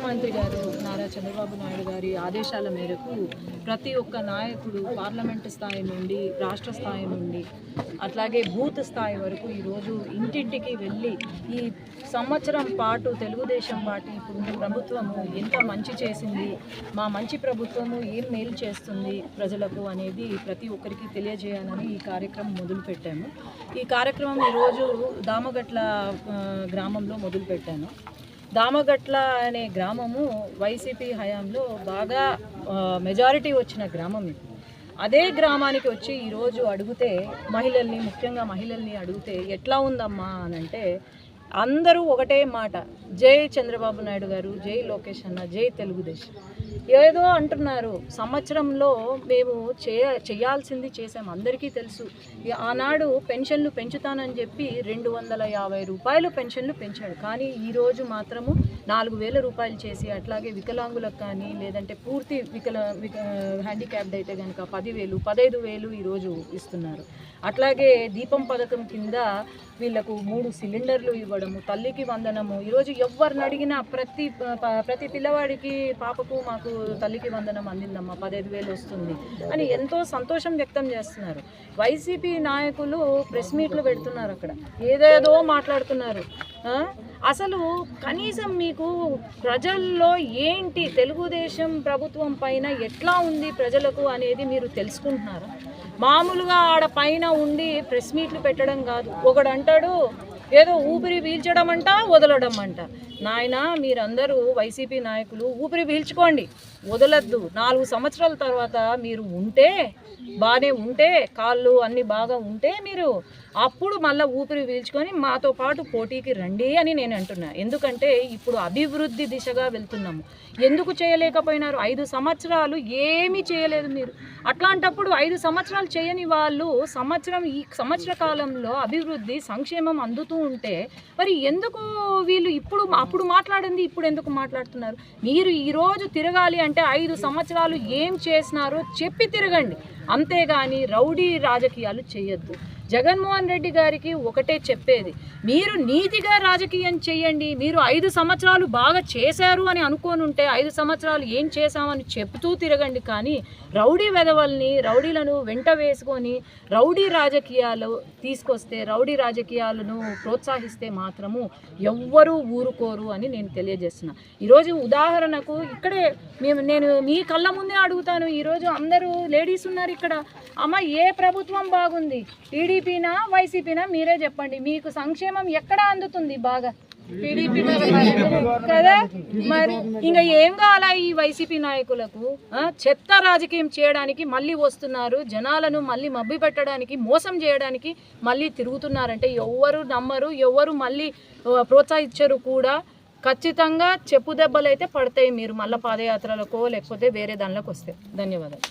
ముఖ్యమంత్రి గారు నారా చంద్రబాబు నాయుడు గారి ఆదేశాల మేరకు ప్రతి ఒక్క నాయకుడు పార్లమెంటు స్థాయి నుండి రాష్ట్ర స్థాయి నుండి అట్లాగే బూత్ స్థాయి వరకు ఈరోజు ఇంటింటికి వెళ్ళి ఈ సంవత్సరం పాటు తెలుగుదేశం పార్టీ ఇప్పుడు ప్రభుత్వము ఎంత మంచి చేసింది, మా మంచి ప్రభుత్వము ఏం మేలు చేస్తుంది ప్రజలకు అనేది ప్రతి ఒక్కరికి తెలియజేయాలని ఈ కార్యక్రమం మొదలుపెట్టాము. ఈ కార్యక్రమం ఈరోజు దామగట్ల గ్రామంలో మొదలుపెట్టాను. దామగట్ల అనే గ్రామము వైసీపీ హయాంలో బాగా మెజారిటీ వచ్చిన గ్రామం ఇది. అదే గ్రామానికి వచ్చి ఈరోజు అడిగితే మహిళల్ని, ముఖ్యంగా మహిళల్ని అడిగితే ఎట్లా ఉందమ్మా అని అంటే అందరూ ఒకటే మాట, జై చంద్రబాబు నాయుడు గారు, జై లోకేష్ అన్న, జై తెలుగుదేశం. ఏదో అంటున్నారు, సంవత్సరంలో మేము చేయాల్సింది చేసాం, అందరికీ తెలుసు. ఆనాడు పెన్షన్లు పెంచుతానని చెప్పి 250 రూపాయలు పెన్షన్లు పెంచాడు. కానీ ఈరోజు మాత్రము 4000 రూపాయలు చేసి, అట్లాగే వికలాంగులకు కానీ లేదంటే పూర్తి హ్యాండిక్యాప్డ్ అయితే కనుక 10,000, 15,000 ఈరోజు ఇస్తున్నారు. అట్లాగే దీపం పథకం కింద వీళ్లకు 3 సిలిండర్లు ఇవ్వడము, తల్లికి వందనము. ఈరోజు ఎవరిని అడిగినా ప్రతి పిల్లవాడికి, పాపకు మాకు తల్లికి వందనం అందిందమ్మా, 15,000 వస్తుంది అని ఎంతో సంతోషం వ్యక్తం చేస్తున్నారు. వైసీపీ నాయకులు ప్రెస్ మీట్లు పెడుతున్నారు, అక్కడ ఏదేదో మాట్లాడుతున్నారు. అసలు కనీసం మీకు ప్రజల్లో ఏంటి, తెలుగుదేశం ప్రభుత్వం పైన ఎట్లా ఉంది ప్రజలకు అనేది మీరు తెలుసుకుంటున్నారా? మామూలుగా ఆడ పైన ఉండి ప్రెస్ మీట్లు పెట్టడం కాదు. ఒకడు అంటాడు ఏదో ఊపిరి పీల్చడం అంట, వదలడం అంట. నాయన మీరందరూ వైసీపీ నాయకులు ఊపిరి పీల్చుకోండి, వదలద్దు. 4 సంవత్సరాల తర్వాత మీరు ఉంటే, బాగానే ఉంటే, కాళ్ళు అన్నీ బాగా ఉంటే మీరు అప్పుడు మళ్ళీ ఊపిరి పీల్చుకొని మాతో పాటు పోటీకి రండి అని నేను అంటున్నా. ఎందుకంటే ఇప్పుడు అభివృద్ధి దిశగా వెళ్తున్నాము. ఎందుకు చేయలేకపోయినారు? 5 సంవత్సరాలు ఏమీ చేయలేదు మీరు. అట్లాంటప్పుడు 5 సంవత్సరాలు చేయని వాళ్ళు ఈ సంవత్సర కాలంలో అభివృద్ధి, సంక్షేమం అందుతూ ఉంటే మరి ఎందుకు వీళ్ళు అప్పుడు మాట్లాడింది ఇప్పుడు ఎందుకు మాట్లాడుతున్నారు? మీరు ఈరోజు తిరగాలి అంటే 5 సంవత్సరాలు ఏం చేసినారో చెప్పి తిరగండి, అంతేగాని రౌడీ రాజకీయాలు చేయొద్దు. జగన్మోహన్ రెడ్డి గారికి ఒకటే చెప్పేది, మీరు నీతిగా రాజకీయం చేయండి. మీరు 5 సంవత్సరాలు బాగా చేశారు అని అనుకోని ఉంటే 5 సంవత్సరాలు ఏం చేశామని చెప్తూ తిరగండి. కానీ రౌడీ రౌడీలను వెంట వేసుకొని రౌడీ రాజకీయాలు తీసుకొస్తే, రౌడీ రాజకీయాలను ప్రోత్సహిస్తే మాత్రము ఎవ్వరూ ఊరుకోరు అని నేను తెలియజేస్తున్నా. ఈరోజు ఉదాహరణకు ఇక్కడే నేను మీ కళ్ళ ముందే అడుగుతాను. ఈరోజు అందరూ లేడీస్ ఉన్నారు ఇక్కడ. అమ్మ, ఏ ప్రభుత్వం బాగుంది, టీడీపీనా వైసీపీనా? మీరే చెప్పండి. మీకు సంక్షేమం ఎక్కడ అందుతుంది బాగా? టీడీపీ కదా. మరి ఇంకా ఏం కావాలా ఈ వైసీపీ నాయకులకు? చెత్త రాజకీయం చేయడానికి మళ్ళీ వస్తున్నారు, జనాలను మళ్ళీ మభ్య పెట్టడానికి, మోసం చేయడానికి మళ్ళీ తిరుగుతున్నారంటే ఎవ్వరు నమ్మరు, ఎవ్వరు మళ్ళీ ప్రోత్సహించరు కూడా. ఖచ్చితంగా చెప్పు దెబ్బలు అయితే పడతాయి మీరు మళ్ళీ పాదయాత్రలకో లేకపోతే వేరే దానిలోకి వస్తే. ధన్యవాదాలు.